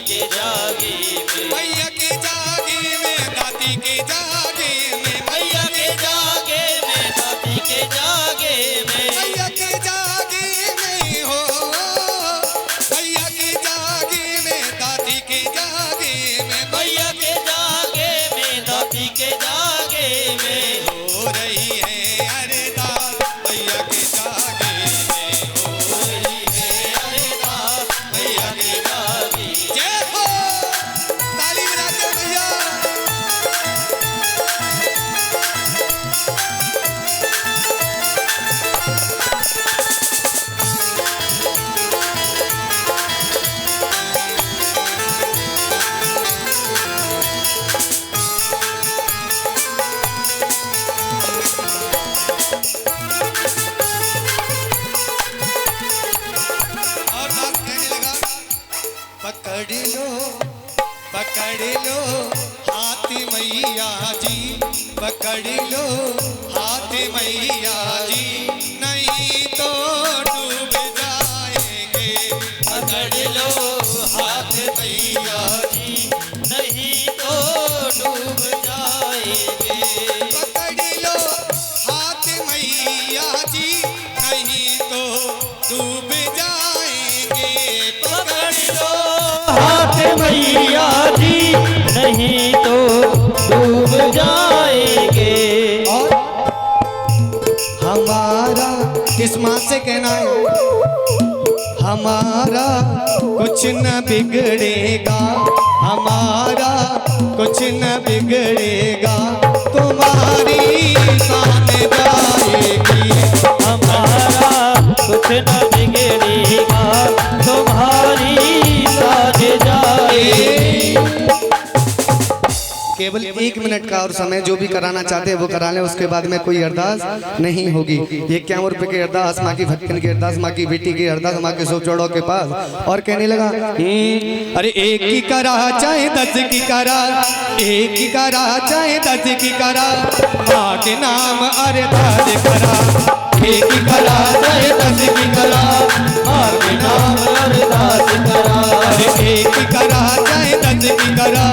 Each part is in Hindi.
के जागे में, मैया के जागे में, दादी के जागे में, मैया के जागे में, दादी के जागे में, मैया के जागे में हो, मैया के जागे में, दादी के जागे में, मैया के जागे में, दादी के जागे में हो रही है अरदास मैया के जागे में, हो रही है अरदास मैया के जागे। जय हो ताली बजा के मैया। और दास कहने लगा पकड़ लो हाथ मैया जी, पकड़ लो हाथ मैया जी, नहीं तो डूब जाएंगे, पकड़ लो हाथ मैया जी, नहीं तो डूब जाएंगे। पकड़ लो हाथ मैया जी, नहीं तो डूब जाएंगे, पकड़ लो हाथ मैया जी, नहीं तो डूब जाएंगे। और हमारा किस माँ से कहना है, हमारा कुछ न बिगड़ेगा, हमारा कुछ न बिगड़ेगा, तुम्हारी शान जाएगी, हमारा कुछ न बिगड़ेगा, तुम्हारी साज जाएगी। केवल 1 मिनट का और समय, जो भी कराना चाहते हैं वो करा लें, उसके बाद में कोई अरदास नहीं होगी। ये 51 रुपए की अरदास, माँ की भक्तन की अरदास, माँ की बेटी की अरदास, माँ के 100 जोड़ों के पास। और कहने लगा अरे एक की करा चाहे 10 की करा, एक की करा चाहे 10 की करा, माँ के नाम अरदास करा, एक की करा चाहे 10 की करा, माँ के नाम अरदास करा, अरे एक की करा चाहे 10 की करा,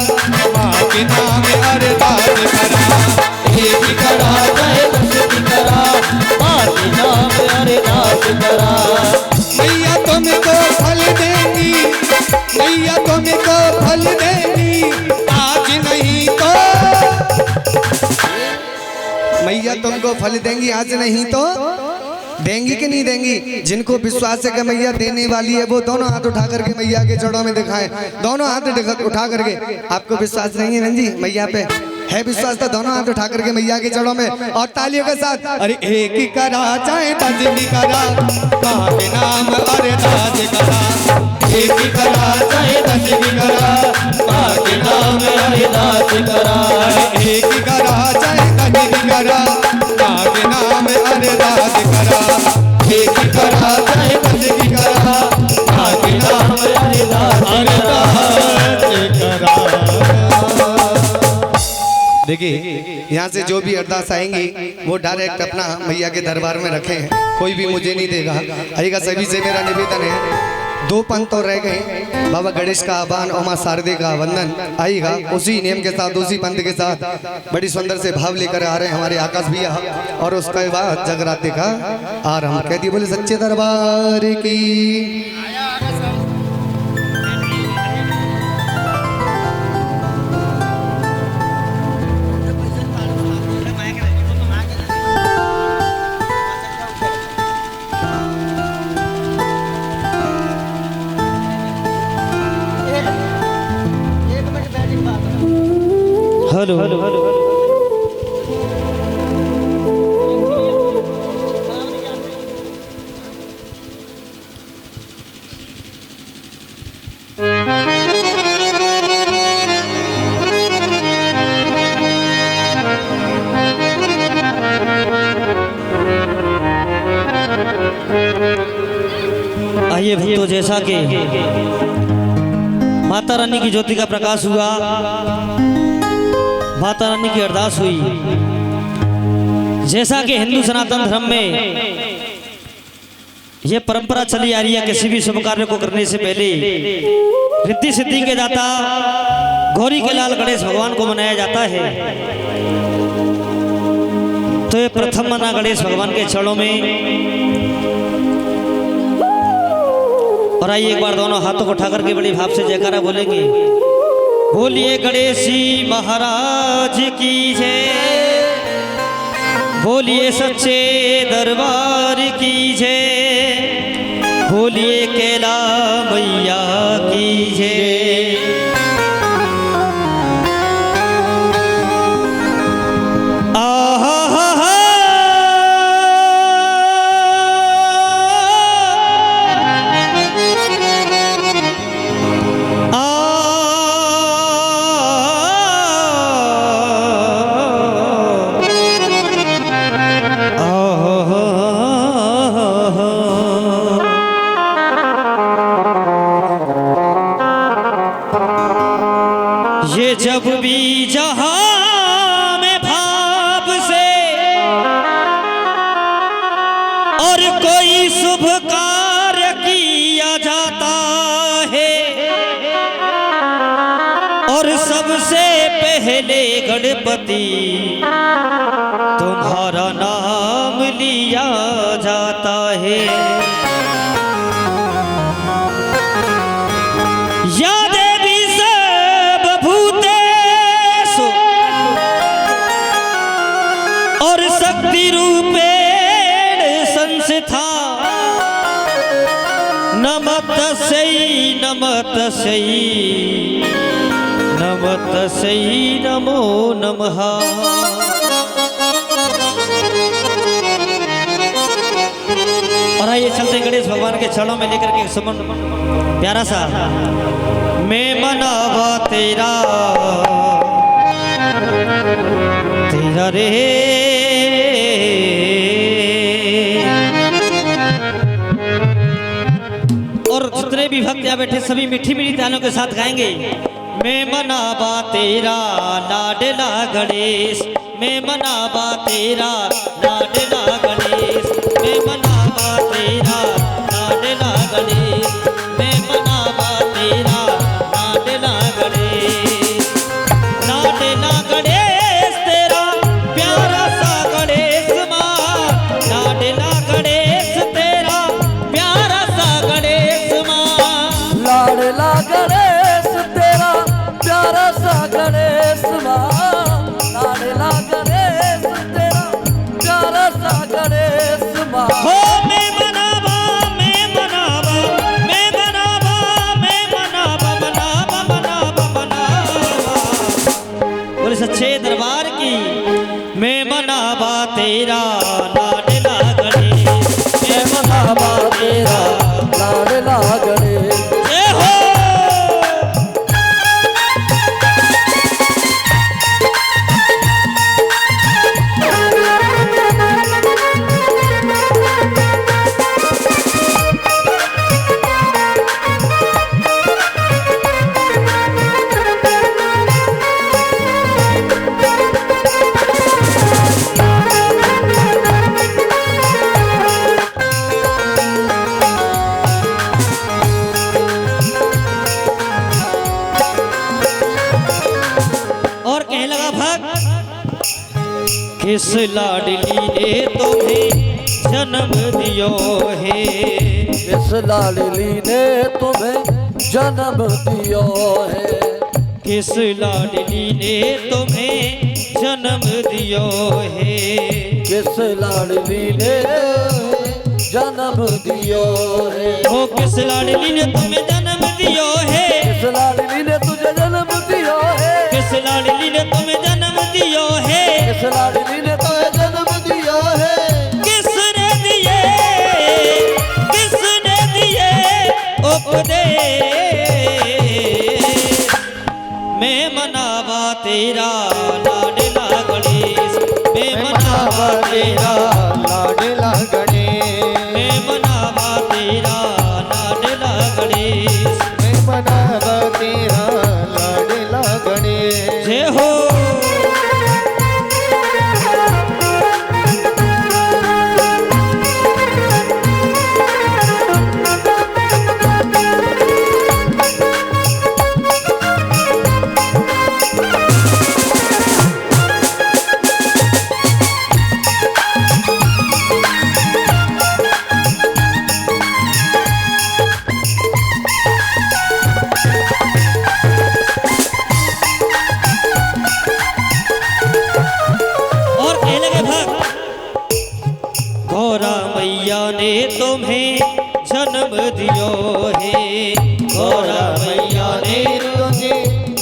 माँ के नाम अरदास करा, एक करा चाहे 10 की करा, माँ के नाम अरदास करा। मैया तुमको फल देंगी, मैया तुमको फल देंगी, आज नहीं तो मैया तुमको फल देंगी, आज नहीं तो देंगी कि नहीं देंगी। जिनको विश्वास है कि मैया देने वाली है वो दोनों हाथ उठा करके मैया के जड़ों में दिखाएं, दोनों हाथ उठा करके। आपको विश्वास नहीं है जी मैया पे, है विश्वास तो दोनों हाथ उठा करके मैया के जड़ों में और तालियों के साथ। अरे एक ही करा चाहे 10 की करा, माँ के नाम अरदास करा, एक ही करा चाहे 10 की करा, माँ के नाम अरदास करा, एक ही करा चाहे 10 की करा, माँ के नाम अरदास करा, एक ही करा चाहे 10 की करा, माँ के नाम अरदास करा। देखिए यहाँ से जो भी अरदास आएंगी वो डायरेक्ट अपना मैया के दरबार में रखें, कोई भी मुझे नहीं देगा। आइएगा, सभी से मेरा निवेदन है, 2 पंथ और रह गए, बाबा गणेश का आह्वान और माँ शारदे का वंदन। आइएगा उसी नियम के साथ, उसी पंथ के साथ बड़ी सुंदर से भाव लेकर आ रहे हैं हमारे आकाश भैया, और उसके बाद जगराते का आरंभ। कहती बोले सच्चे दरबार की। हेलो आइए भक्तों, जैसा कि माता रानी की ज्योति का प्रकाश हुआ, माता रानी की अरदास हुई, जैसा कि हिंदू सनातन धर्म में ये परंपरा चली आ रही है, किसी भी शुभ कार्य को करने से पहले रिद्धि सिद्धि के दाता गौरी के लाल गणेश भगवान को मनाया जाता है। तो ये प्रथम मना गणेश भगवान के चरणों में। और आइए एक बार दोनों हाथों को उठा करके बड़ी भाव से जयकारा बोलेंगे। बोलिए गणेशी महाराज की जय, बोलिए सच्चे दरबार की जय, बोलिए कैला मैया की जय। ये जब भी जहां में भाव से और कोई शुभ कार्य किया जाता है और सबसे पहले गणपति तुम्हारा नाम लिया जाता है। और शक्ति रूपेण संस्था नमस्तस्यै नमस्तस्यै नमस्तस्यै नमो नमः। और आइए चलते गणेश भगवान के चरणों में लेकर के सुमन प्यारा सा मैं मनावा तेरा तेरा रे। और जितने भी भक्त यहाँ बैठे सभी मीठी मीठी तालियों के साथ गाएंगे। मैं मनावा तेरा लाडला गणेश, मैं मनावा तेरा लाडला गणेश, मैं मनावा तेरा लाडला गणेश, मैं मनावा तेरा लाडला गणेश। लाडला गणेश तेरा प्यारा सा गणेश माँ, लाडला गणेश तेरा प्यारा सा गणेश माँ। लाडला गणेश तेरा प्यारा सा गणेश माँ, लाडला गणेश तेरा प्यारा सा गणेश माँ। हो मैं मनावा मैं मनावा मैं मनावा मैं मनावा मनावा मनावा मनावा। बोले सच्चे दरबार की मैं मनावा तेरा लाडला गणेश, मैं मनावा तेरा लाडला गणेश। जय हो। और कह लगा भक्त किस लाडली ने तुम्हें जन्म दियो है, किस लाडली ने तुम्हें जन्म दियो है, किस लाडली ने तुम्हें जन्म दियो है। किस लाडली ने जन्म दियो है। हो किस लाडली ने तुम्हें जन्म दियो है, किस लाडली ने तुझे जन्म दियो है, किस लाडली ने तुम्हें जन्म दियो है, किस लाडली ने तुझे जन्म दियो है। किसने दिए उपदेश, मैं मनावा तेरा लाडला गणेश, मैं मनावा तेरा लाडला गणेश, मैं मनावा तेरा लाडला गणेश, मैं मनावा तेरा लाडला गणेश। जय हो। गौरा मैया ने तुझे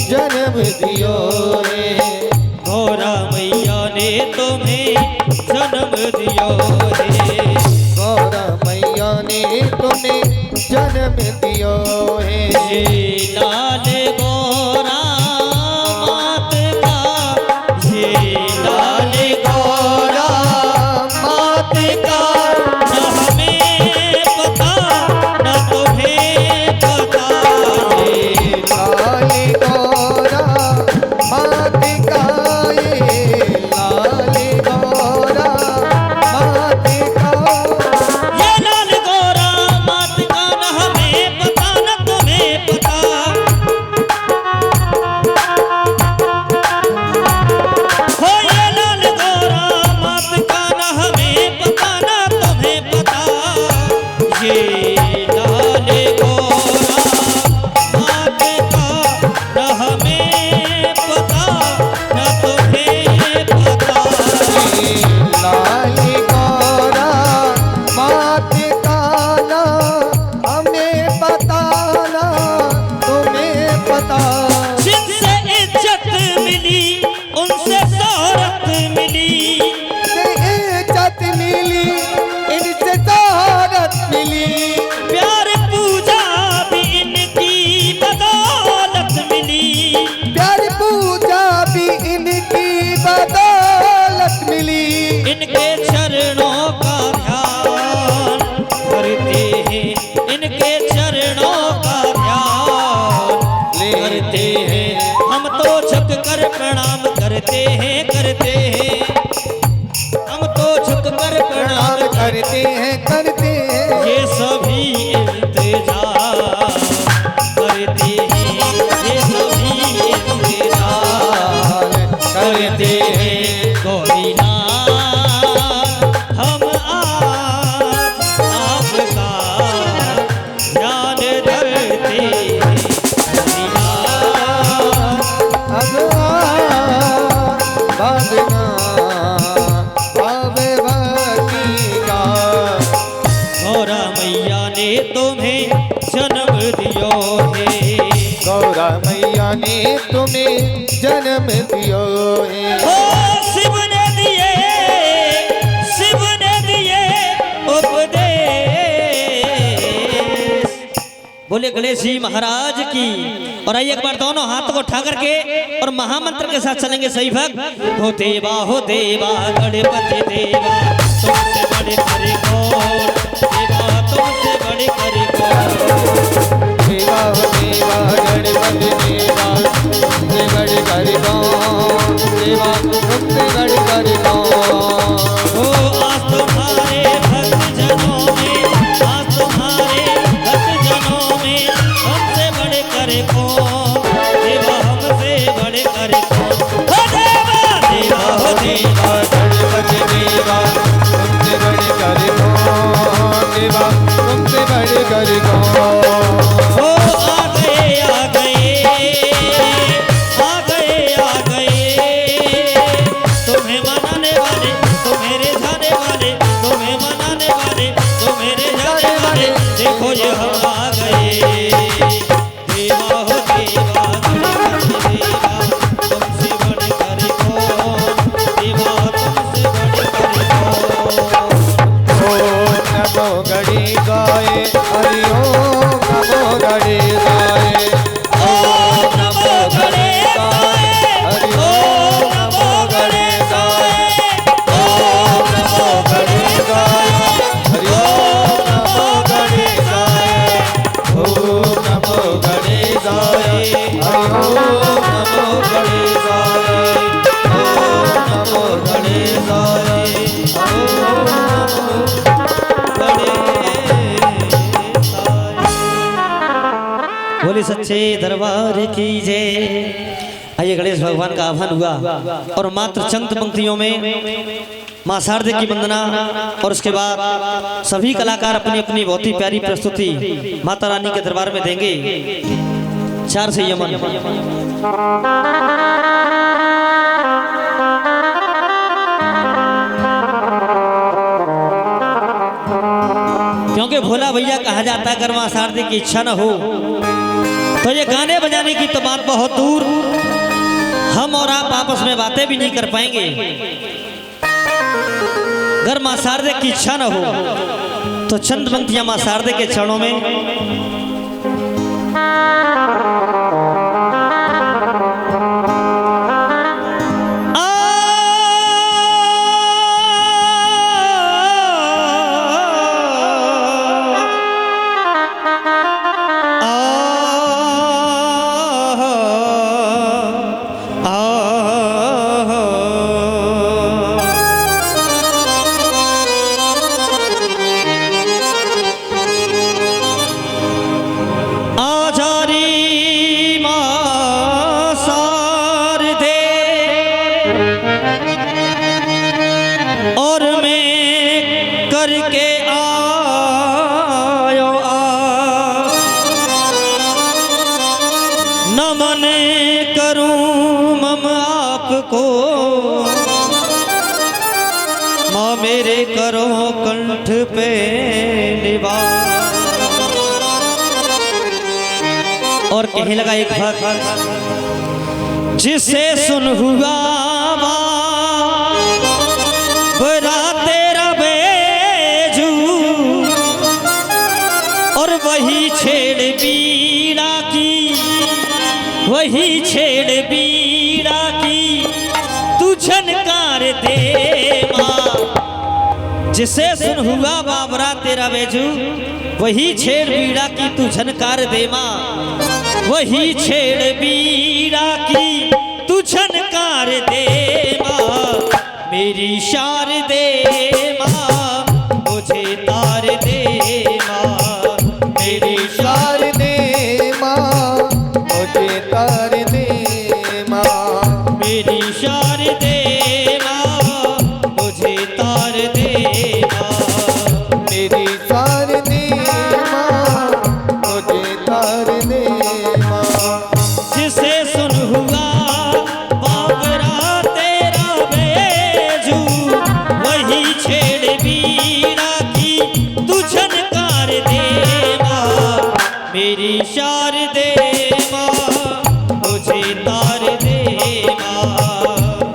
जन्म दियो रे गौरा मैया ने तुम्हें जन्म दियो रे गौरा मैया ने तुम्हें जन्म दियो है ये लाल गौरा मात का ये लाल गौरा मात का न हमें पता न तुम्हें पता ये लाल गौरा मात का ये लाल गौरा मात का ये लाल गौरा मात का न हमें पता न तुम्हें पता हो ये लाल गौरा मात का न हमें पता न तुम्हें पता ये लाल गौरा मात का न हमें पता न तुम्हें पता लाल गौरा मात का ना हमें पता ना तुम्हें पता जिनसे इज्जत मिली उनसे शोहरत मिली से इज्जत मिली इनसे शोहरत मिली प्यार पूजा भी इनकी बदौलत मिली प्यार पूजा भी इनकी बदौलत मिली इनके चरणों का ध्यान करते हैं इनके चरणों का ध्यान करते हैं हम तो झुक कर प्रणाम करते हैं हम तो झुक कर प्रणाम प्रणाम करते हैं ये सभी इंतजार करते हैं ये सभी इंतजार करते हैं गौरीनाथ हम आज आपका ध्यान धरते हैं गौरीनाथ भगना आवे भक्ति का गौरा मैया ने तुम्हें जन्म दियो है गौरा मैया ने तुम्हें जन्म दियो है ओ शिव ने दिए उपदेश बोले गणेश जी महाराज की। और आइए एक बार दोनों हाथ को उठा करके और महामंत्र के साथ चलेंगे सही भक्त हो देवा गणपति देवा तुमसे बड़े करे कौन देवा तुमसे बड़े करे कौन देवा हो देवा गणपति देवा तुमसे बड़े कर कौन देवा तुमसे बड़े कर कौन हो आज तुम्हारे भक्त जनों में आज तुम्हारे भक्त जनों में हमसे बड़े करे कौन देवा हमसे बड़े करे कौन हो देवा गणपति देवा तुमसे बड़े कर कौन देवा तुमसे बड़े कर कौन हो आ गए तुम्हें मनाने वाले तुम्हें रिझाने वाले तुम्हें मनाने वाले तुम्हें रिझाने वाले देखो ये हम आ गए देवा हो देवा गणपति देवा तुमसे बड़े करे कौन देवा तुमसे बड़े करे कौन ओम नमो गणे गाये हरि ओम नमो गणे गाये ओम नमो गणेशाय हरि ओम नमो गणेशाय ओम नमो गणे गाये हरि ओम नमो गणे गाये ओम नमो गणे गाये हरि ओम नमो गणे गाये ओम नमो बोले सच्चे दरबार की जय। आइए गणेश भगवान का आह्वान हुआ और मात्र चंद पंक्तियों में मां शारदे की वंदना और उसके बाद सभी कलाकार अपनी अपनी बहुत ही प्यारी प्रस्तुति माता रानी के दरबार में देंगे। चार से यमन क्योंकि भोला भैया कहा जाता है अगर मां शारदे की इच्छा न हो तो ये गाने बजाने की तो बात बहुत दूर, हम और आप आपस में बातें भी नहीं कर पाएंगे। अगर मां शारदे की इच्छा न हो तो चंद पंक्तियां मां शारदे के चरणों में। नमन करूं मम आपको, माँ मेरे करो कंठ पे निवास। और कहने लगा एक भक्त, जिसे सुन हुआ बड़ा तेरा बेजू, और वही छेड़ बीड़ा की, वही छेड़ बीड़ा की तू झनकार दे माँ। जिसे सुन हुआ बाबरा तेरा बेजू, वही छेड़ बीड़ा की तू झनकार दे माँ। वही छेड़ बीड़ा की तू झनकार दे माँ। मेरी शारदे माँ मुझे तार दे माँ। मेरी शारदे माँ मुझे तार दे माँ। मेरी शारदे माँ मुझे तार दे माँ। मेरी शारदे माँ मुझे तार दे माँ। जिसे सुन हुआ बाबरा तेरा बेजू, वही छेड़ बीड़ा की तू झनकार दे माँ। मेरी शारदे माँ मुझे तार दे माँ।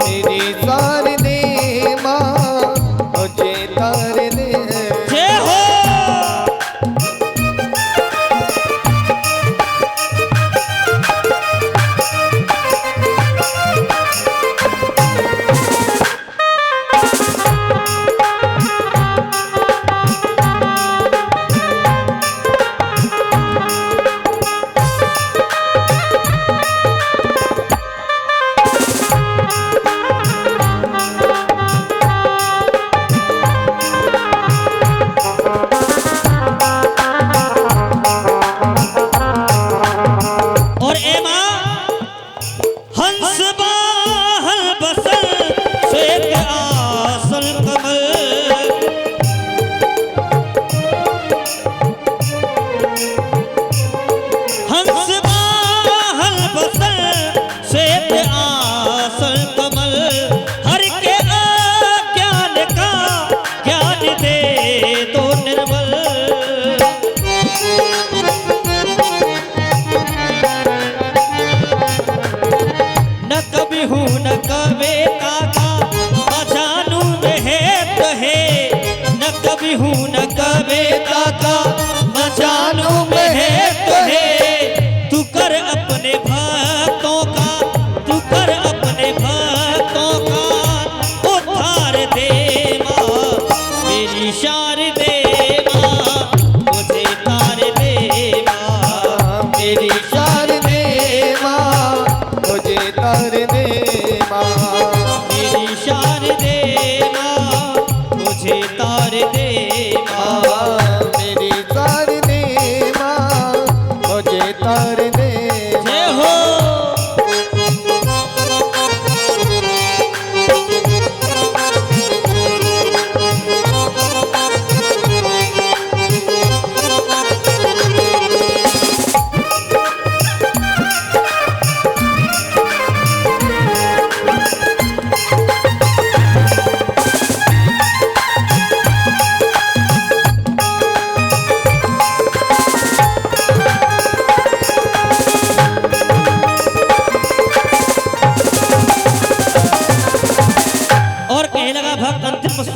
मेरी शारदे माँ मुझे तार दे। जय हो। और ए माँ हंस बाहल बसल श्वेत आसल कमल। हंस बाहल बसल श्वेत आसल कमल। हर के अज्ञान का ज्ञान दे तो निर्मल। न कभी हूँ न कभी काका अजानू में है तो है। न कभी हूँ न कभी काका अजानू में है तो है। तू कर अपने भक्तों का, तू कर अपने भक्तों का उद्धार दे माँ। मेरी शारदे माँ मुझे तार दे माँ। मेरी शारदे माँ मुझे तार दे माँ। मेरी शारदे माँ मुझे तार दे माँ। मेरी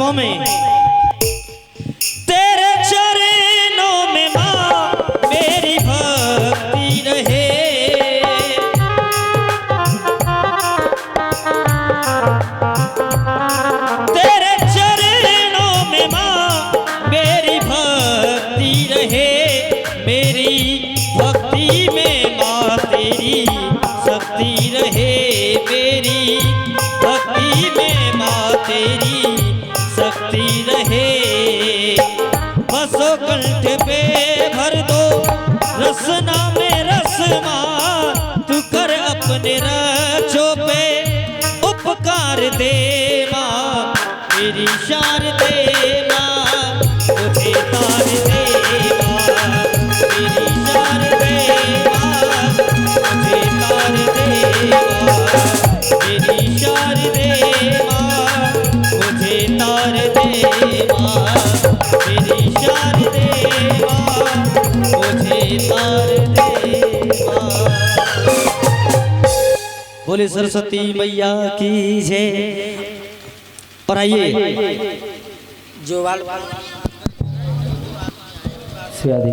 शब्दों में। तेरे चरणों में माँ मेरी भक्ति रहे, तेरे चरणों में माँ मेरी भक्ति रहे, मेरी भक्ति में माँ तेरी शक्ति रहे, मेरी भक्ति में माँ तेरी शक्ति रहे। बसो कंठ पे भर दो रसना में रसमा, तू कर अपने रचो पे उपकार दे माँ, मेरी शारदे माँ मुझे तार दे माँ, मेरी शारदे माँ मुझे तार दे माँ, मेरी शारदे माँ मुझे तार दे माँ, मेरी शारदे माँ मुझे तार दे माँ। बोले सरस्वती मैया की जय। और आइए जो वाल सुयादी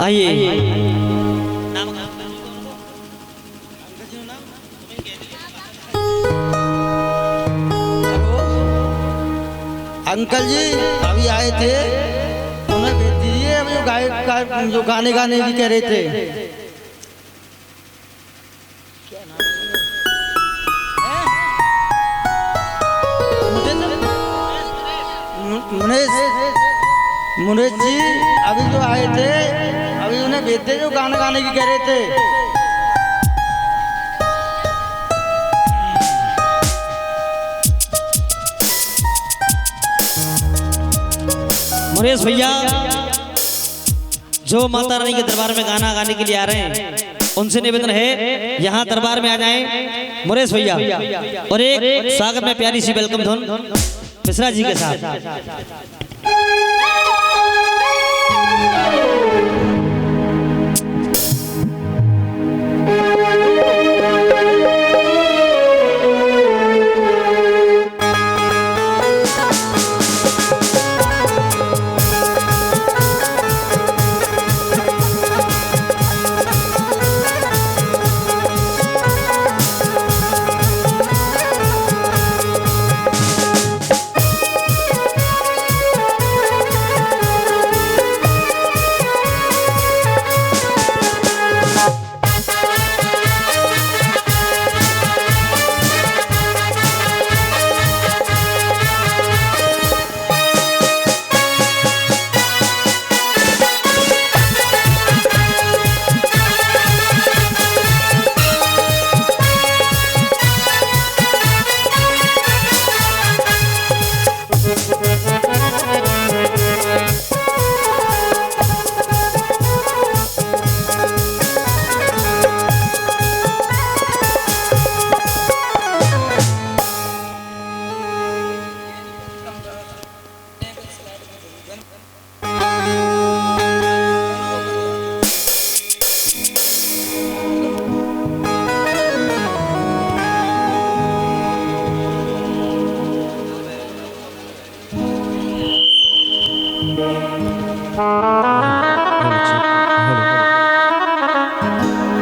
आइए। अंकल जी अभी आए थे, उन्हें भेज दीजिए। अभी जो गाने गाने भी कह रहे थे। मुनेश जी अभी जो आए थे, अभी उन्हें भेज दे जो गाना गाने की कह रहे थे। मुरेश भैया जो माता रानी के दरबार में गाना गाने के लिए आ रहे हैं, उनसे निवेदन है यहाँ दरबार में आ जाएं मुरेश भैया, और एक स्वागत में प्यारी सी वेलकम धुन मिश्रा जी के साथ।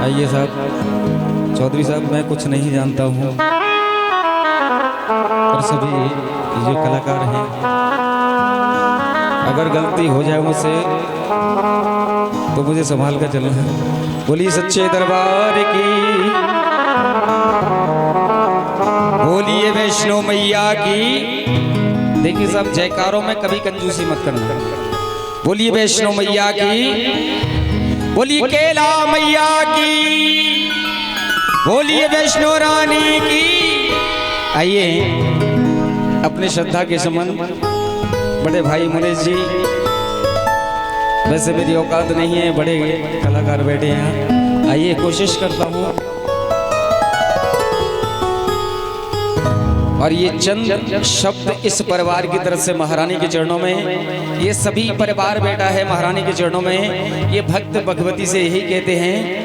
आइए साहब, चौधरी साहब मैं कुछ नहीं जानता हूँ, पर सभी जो कलाकार हैं, अगर गलती हो जाए मुझसे तो मुझे संभाल कर चलना है। बोलिए सच्चे दरबार की, बोलिए वैष्णो मैया की। देखिए साहब, जयकारों में कभी कंजूसी मत करना। बोलिए वैष्णो मैया की, बोलिए केला मैया की, बोलिए वैष्णो रानी की। आइए अपने श्रद्धा के समान बड़े भाई मुनेश जी, वैसे मेरी औकात नहीं है, बड़े कलाकार बैठे हैं। आइए कोशिश करता हूँ। और ये चंद शब्द इस परिवार की तरफ से महारानी के चरणों में, ये सभी परिवार बैठा है महारानी के चरणों में। ये भक्त भगवती से यही कहते हैं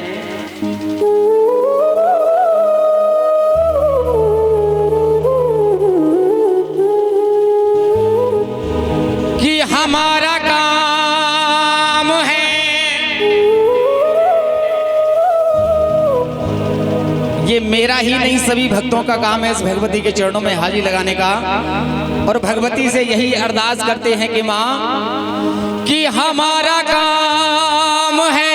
कि हमारा काम है ये मेरा ही नहीं, सभी भक्तों का काम है इस भगवती के चरणों में हाजिरी लगाने का। और भगवती से यही अरदास करते हैं कि माँ कि हमारा काम है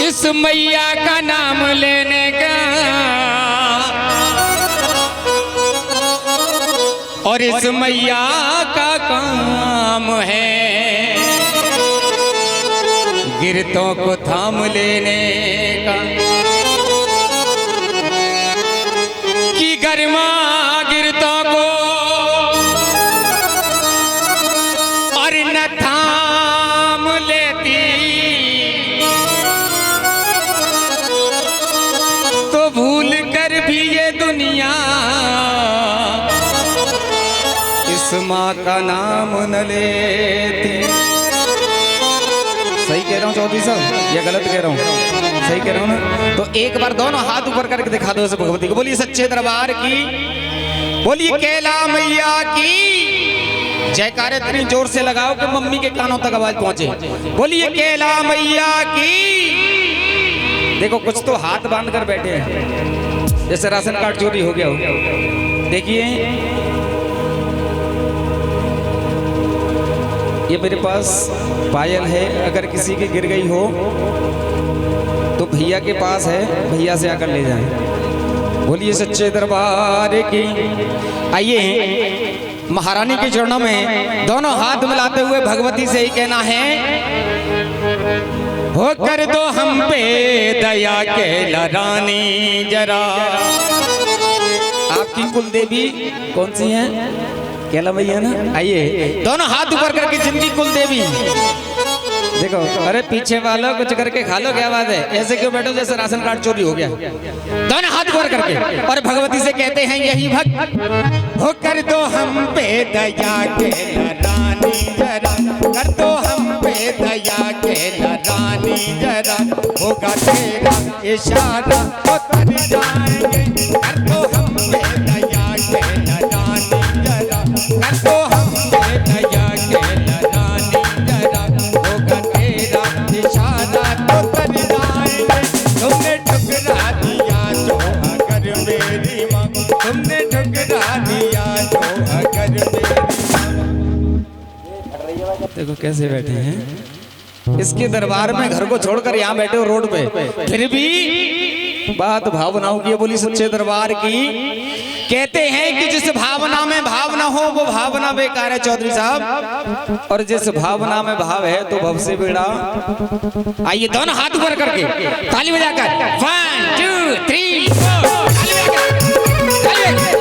इस मैया का नाम लेने का, और इस मैया का काम है गिरतों को थाम लेने का, कि गरिमा गिरतों को और न थाम लेती तो भूल कर भी ये दुनिया इस माँ का नाम न लेती। सही कह रहा हूँ चौधरी साहब या गलत कह रहा हूँ? सही कह रहा हूँ ना? तो एक बार दोनों हाथ ऊपर करके दिखा दो इस भगवती को। बोलिए सच्चे दरबार की, बोलिए कैला मैया की जयकारे इतनी जोर से लगाओ कि मम्मी के कानों तक आवाज पहुंचे। बोलिए कैला मैया की। देखो कुछ तो हाथ बांध कर बैठे हैं जैसे राशन कार्ड चोरी हो गया हो। देखिए ये मेरे पास पायल है, अगर किसी की गिर गई हो तो भैया के पास है, भैया से आकर ले जाएं। बोलिए सच्चे दरबार की। आइए महारानी के चरणों में दोनों हाथ मिलाते हुए भगवती से ही कहना है, हो कर दो हम पे दया कैला रानी जरा। आपकी कुल देवी कौन सी है? कैला मैया ना। आइए दोनों हाथ ऊपर करके जिनकी कुल देवी देखो, अरे पीछे वालों कुछ करके खा लो, क्या बात है? ऐसे क्यों बैठो जैसे राशन कार्ड चोरी हो गया? दोनों हाथ ऊपर करके और भगवती से कहते हैं यही भक्त, हो कर दो हम पे दया के रानी जरा, कर दो हम पे दया के रानी जरा, होगा तेरा इशारा तो कर जाएंगे, कर दो हम पे दया के रानी जरा, कर दो हम पे दया के रानी जरा, होगा तेरा इशारा तो कर जाएंगे। तुमने ठुकरा दिया जो अगर मेरी माँ, तुमने ठुकरा दिया जो अगर मेरी माँ। देखो कैसे बैठे हैं इसके दरबार में, घर को छोड़कर यहाँ बैठे हो रोड पे, फिर भी बात भावनाओं की। बोली सच्चे दरबार की। कहते हैं कि जिस भावना में भाव ना हो वो भावना बेकार है चौधरी साहब, और जिस भावना में भाव है तो भव से बेड़ा। आइए दोनों हाथ ऊपर करके ताली बजाकर 1 2 3 4 ताली बजाकर ताली बजाकर।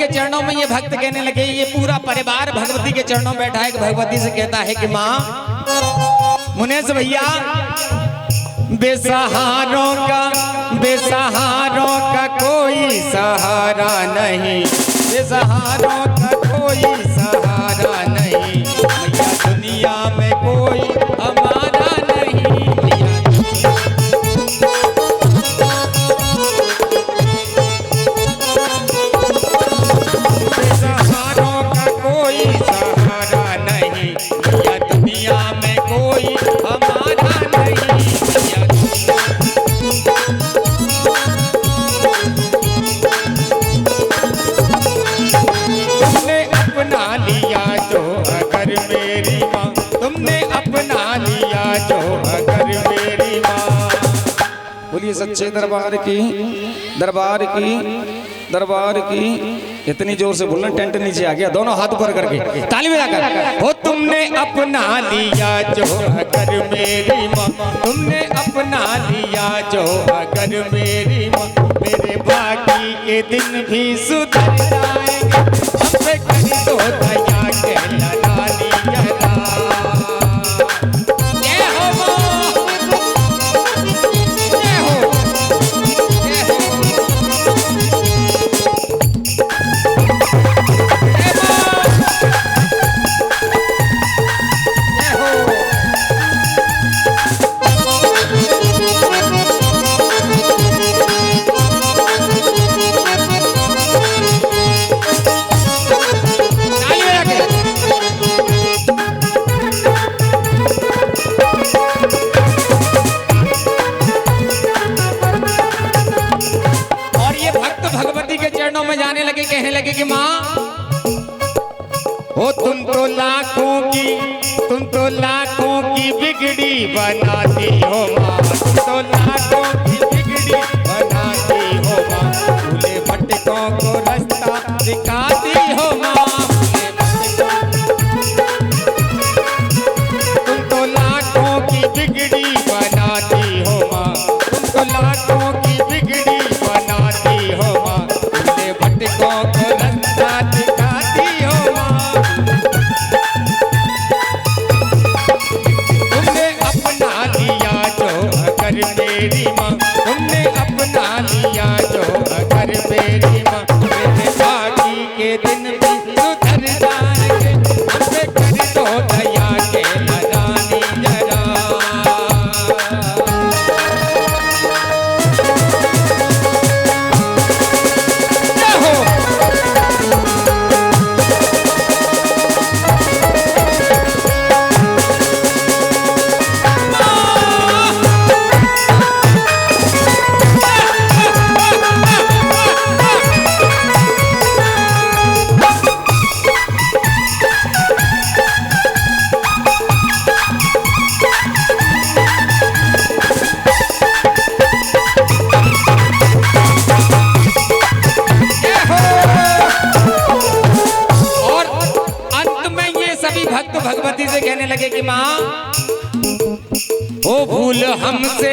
चरणों में ये भक्त कहने लगे, ये पूरा परिवार भगवती के चरणों में बैठा है कि भगवती से कहता है कि माँ मुनेश भैया बेसहारों का कोई सहारा नहीं, बेसहारों का कोई सहारा नहीं, भैया दुनिया में कोई हमारा नहीं। तुमने अपना बोलिए सच्चे दरबार की, दरबार की, दरबार की। इतनी जोर से बोलना टेंट नीचे आ गया। दोनों हाथ ऊपर करके ताली बजाकर। हो तुमने अपना लिया जो अगर मेरी माँ, तुमने अपना लिया जो अगर मेरी माँ, मेरे बाकी के दिन भी सुधर जाएंगे। अब करी दो दया के लगा लिया। जय हो माँ, जय हो, जय हो। जाने लगे, कहने लगे कि माँ हो तुम तो लाखों की बिगड़ी बनाती हो माँ, तुम तो लाखों की बिगड़ी बनाती हो माँ, भूले भटकों को रास्ता दिखाती हो माँ, तुम तो लाखों की बिगड़ी बनाती हो माँ, तुम तो लाखों की बिगड़ी बनाती हो माँ, भटकों को रास्ता दिखाती हो माँ। तुमने अपना लिया जो अगर मेरी माँ, तुमने अपना लिया जो अगर मेरी माँ, मेरे बाकी के दिन भी सुधर जाएंगे। हमसे कर दो दया के रानी जरा। भक्त भगवती से कहने लगे कि माँ ओ भूल हमसे